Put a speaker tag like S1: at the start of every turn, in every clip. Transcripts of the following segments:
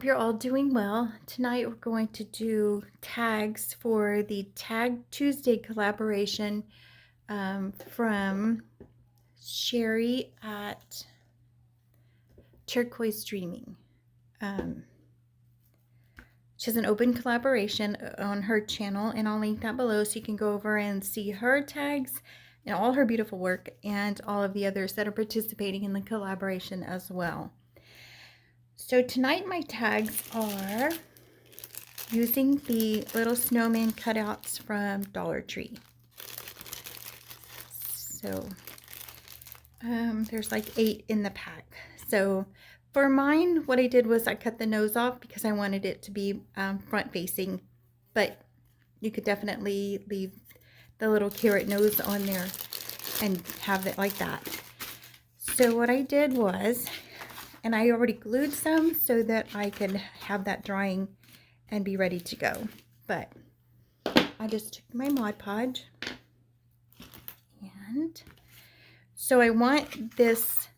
S1: hope you're all doing well. Tonight we're going to do tags for the Tag Tuesday collaboration from Sheree at Turquoise Dreaming. She has an open collaboration on her channel, and I'll link that below so you can go over and see her tags and all her beautiful work and all of the others that are participating in the collaboration as well. So tonight my tags are using the little snowman cutouts from Dollar Tree. So there's like 8 in the pack. So for mine, what I did was I cut the nose off because I wanted it to be front facing, but you could definitely leave the little carrot nose on there and have it like that. So what I did was, and I already glued some so that I could have that drying and be ready to go. But I just took my Mod Podge, and so I want this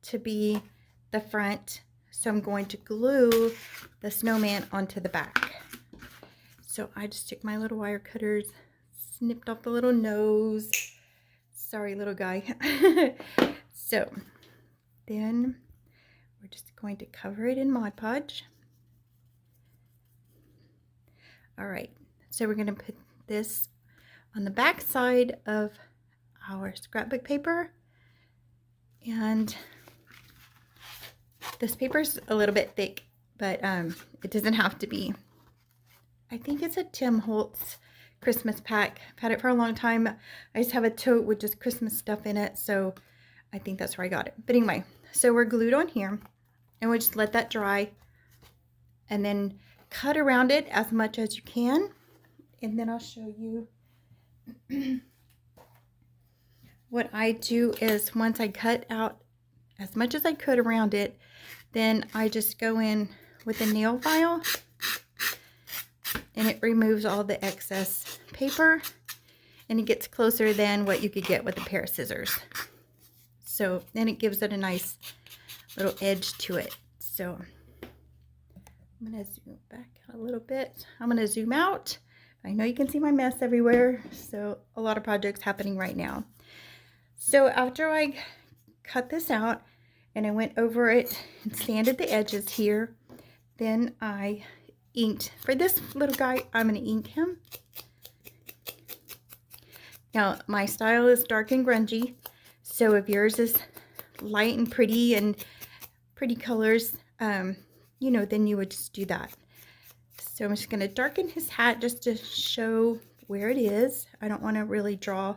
S1: to be the front, so I'm going to glue the snowman onto the back. So I just took my little wire cutters, snipped off the little nose. Sorry, little guy. So then we're just going to cover it in Mod Podge. All right, so we're going to put this on the back side of our scrapbook paper, and this paper's a little bit thick, but it doesn't have to be. I think it's a Tim Holtz Christmas pack. I've had it for a long time. I just have a tote with just Christmas stuff in it, so I think that's where I got it. But anyway, so we're glued on here, and we'll just let that dry, and then cut around it as much as you can, and then I'll show you. What I do is, once I cut out as much as I could around it, then I just go in with a nail file, and it removes all the excess paper, and it gets closer than what you could get with a pair of scissors. So then it gives it a nice little edge to it. So I'm going to zoom back out a little bit. I'm going to zoom out. I know you can see my mess everywhere, so a lot of projects happening right now. So after I cut this out and I went over it and sanded the edges here, then I inked. For this little guy, I'm going to ink him. Now, my style is dark and grungy, so if yours is light and pretty colors, you know, then you would just do that. So I'm just going to darken his hat just to show where it is. I don't want to really draw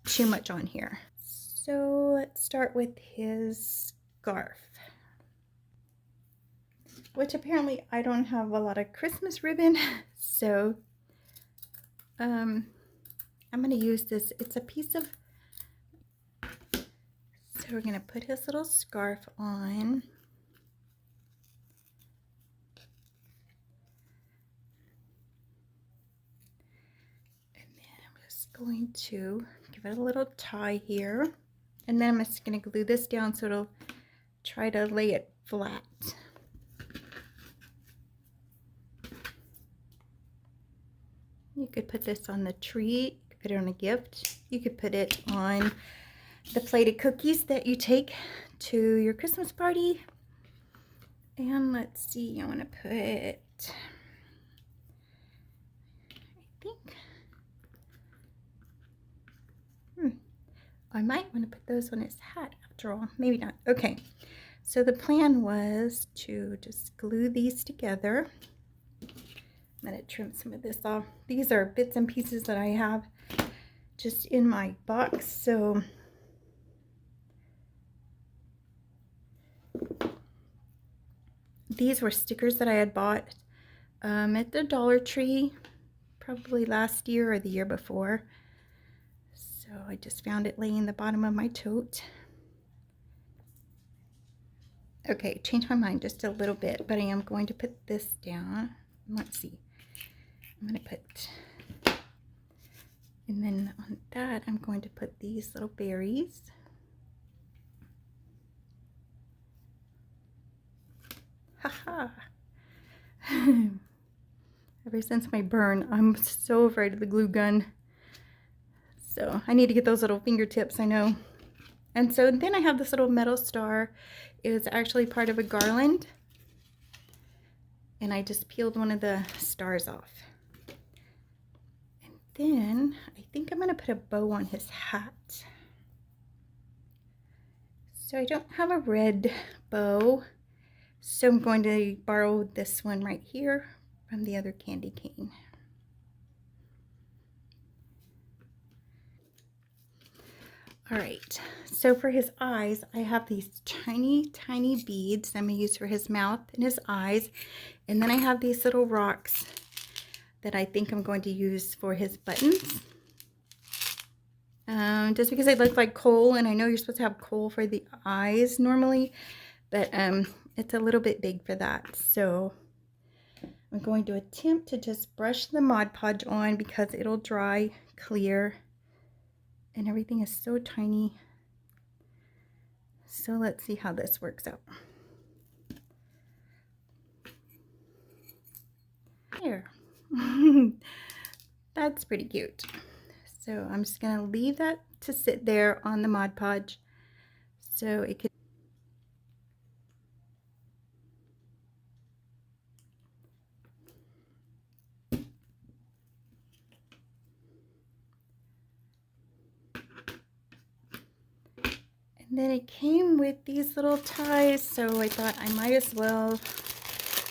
S1: too much on here. So let's start with his scarf, which apparently I don't have a lot of Christmas ribbon, so I'm going to use this. It's a piece of, so we're going to put his little scarf on. And then I'm just going to give it a little tie here. And then I'm just going to glue this down so it'll try to lay it flat. You could put this on the tree, you could put it on a gift, you could put it on the plated cookies that you take to your Christmas party. And let's see, I want to put, I think, I might want to put those on his hat after all. Maybe not. Okay, so the plan was to just glue these together. I'm going to trim some of this off. These are bits and pieces that I have just in my box. So these were stickers that I had bought at the Dollar Tree probably last year or the year before. So I just found it laying in the bottom of my tote. Okay, changed my mind just a little bit, but I am going to put this down. Let's see. I'm going to put, and then on that I'm going to put these little berries. Haha. Ever since my burn, I'm so afraid of the glue gun. So I need to get those little fingertips, I know. And so then I have this little metal star. It was actually part of a garland. And I just peeled one of the stars off. And then I think I'm going to put a bow on his hat. So I don't have a red bow. So I'm going to borrow this one right here from the other candy cane. All right, so for his eyes, I have these tiny, tiny beads I'm going to use for his mouth and his eyes. And then I have these little rocks that I think I'm going to use for his buttons. Just because they look like coal, and I know you're supposed to have coal for the eyes normally, but it's a little bit big for that. So I'm going to attempt to just brush the Mod Podge on because it'll dry clear. And everything is so tiny. So let's see how this works out. There. That's pretty cute. So I'm just going to leave that to sit there on the Mod Podge so it could. And then it came with these little ties, so I thought I might as well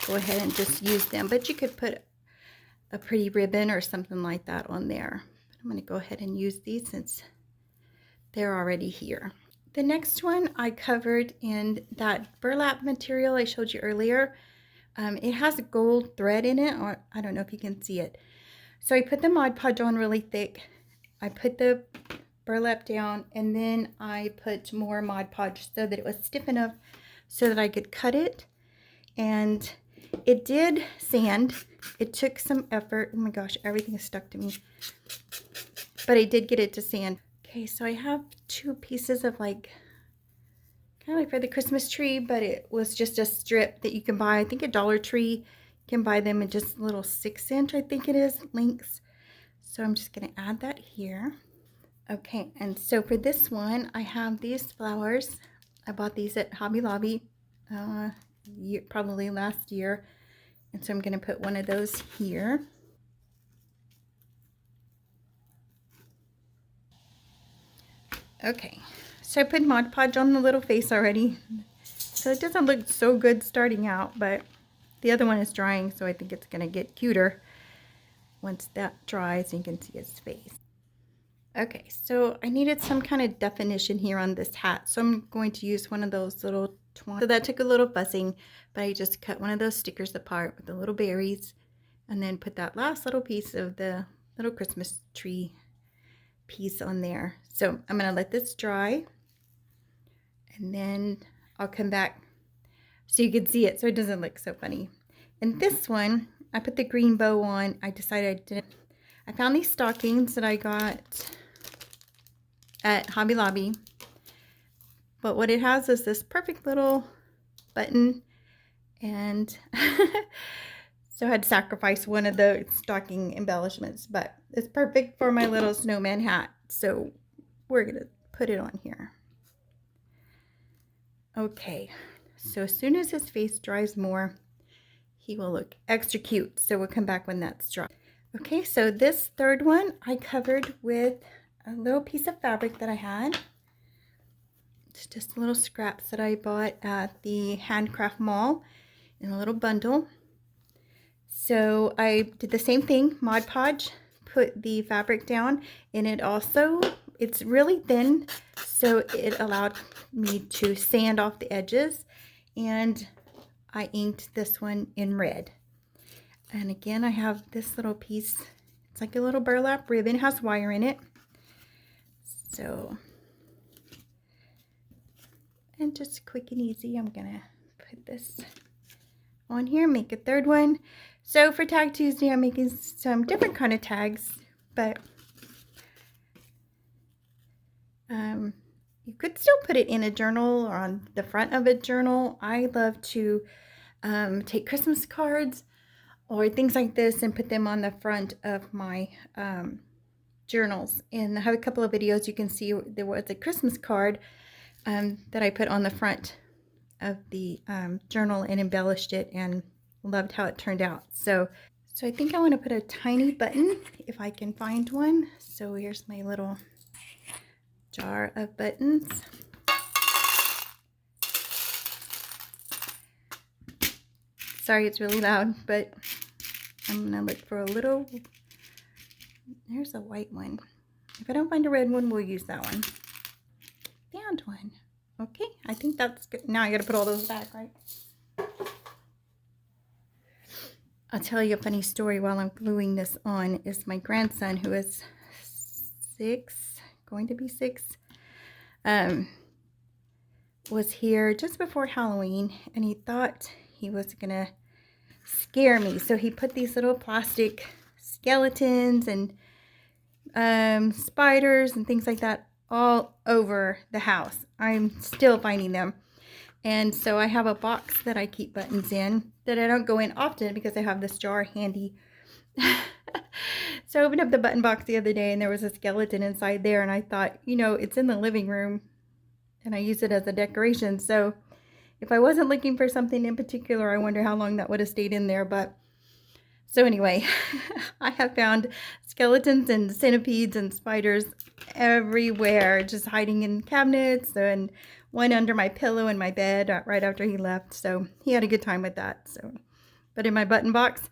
S1: go ahead and just use them. But you could put a pretty ribbon or something like that on there. But I'm going to go ahead and use these since they're already here. The next one I covered in that burlap material I showed you earlier. It has gold thread in it, or I don't know if you can see it. So I put the Mod Podge on really thick. I put the burlap down, and then I put more Mod Podge so that it was stiff enough so that I could cut it. And it did sand. It took some effort. Oh my gosh, everything is stuck to me. But I did get it to sand. Okay, so I have two pieces of kind of like for the Christmas tree, but it was just a strip that you can buy. I think at Dollar Tree, you can buy them in just little 6-inch, I think it is, lengths. So I'm just going to add that here. Okay, and so for this one, I have these flowers. I bought these at Hobby Lobby probably last year. And so I'm going to put one of those here. Okay, so I put Mod Podge on the little face already. So it doesn't look so good starting out, but the other one is drying, so I think it's going to get cuter once that dries and you can see his face. Okay, so I needed some kind of definition here on this hat, so I'm going to use one of those little twine. So that took a little fussing, but I just cut one of those stickers apart with the little berries and then put that last little piece of the little Christmas tree piece on there. So I'm going to let this dry, and then I'll come back so you can see it so it doesn't look so funny. And this one, I put the green bow on. I decided I didn't. I found these stockings that I got at Hobby Lobby, but what it has is this perfect little button, and so I had to sacrifice one of the stocking embellishments, but it's perfect for my little snowman hat, so we're gonna put it on here. Okay, so as soon as his face dries more, he will look extra cute, so we'll come back when that's dry. Okay, so this third one I covered with a little piece of fabric that I had. It's just little scraps that I bought at the Handcraft Mall in a little bundle. So I did the same thing, Mod Podge, put the fabric down, and it's really thin, so it allowed me to sand off the edges, and I inked this one in red. And again, I have this little piece. It's like a little burlap ribbon, it has wire in it. So, and just quick and easy, I'm gonna put this on here, make a third one. So for Tag Tuesday, I'm making some different kind of tags, but you could still put it in a journal or on the front of a journal. I love to take Christmas cards or things like this and put them on the front of my journals. And I have a couple of videos. You can see there was a Christmas card that I put on the front of the journal and embellished it, and loved how it turned out. So I think I want to put a tiny button if I can find one. So here's my little jar of buttons. Sorry, it's really loud, but I'm gonna look for a little. There's a white one. If I don't find a red one, we'll use that one. Found one. Okay, I think that's good. Now I gotta put all those back, right? I'll tell you a funny story while I'm gluing this on. Is my grandson, who is 6, going to be 6, was here just before Halloween, and he thought he was gonna scare me. So he put these little plastic skeletons and spiders and things like that all over the house. I'm still finding them. And so I have a box that I keep buttons in that I don't go in often because I have this jar handy. So I opened up the button box the other day and there was a skeleton inside there, and I thought, you know, it's in the living room and I use it as a decoration. So if I wasn't looking for something in particular, I wonder how long that would have stayed in there. But so anyway, I have found skeletons and centipedes and spiders everywhere, just hiding in cabinets, and one under my pillow in my bed right after he left. So he had a good time with that. So, but in my button box,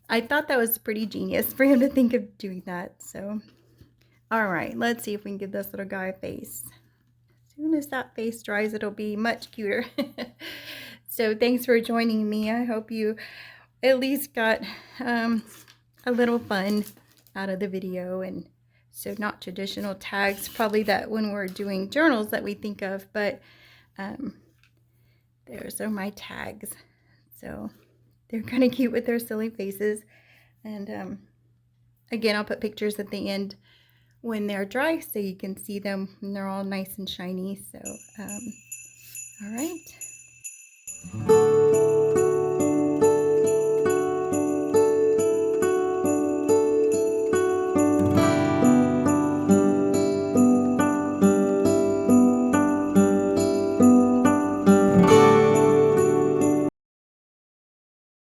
S1: I thought that was pretty genius for him to think of doing that. So, all right, let's see if we can give this little guy a face. As soon as that face dries, it'll be much cuter. So thanks for joining me. I hope you at least got a little fun out of the video. And so not traditional tags, probably that when we're doing journals that we think of, but those are my tags. So they're kind of cute with their silly faces. And again, I'll put pictures at the end when they're dry so you can see them and they're all nice and shiny. So all right.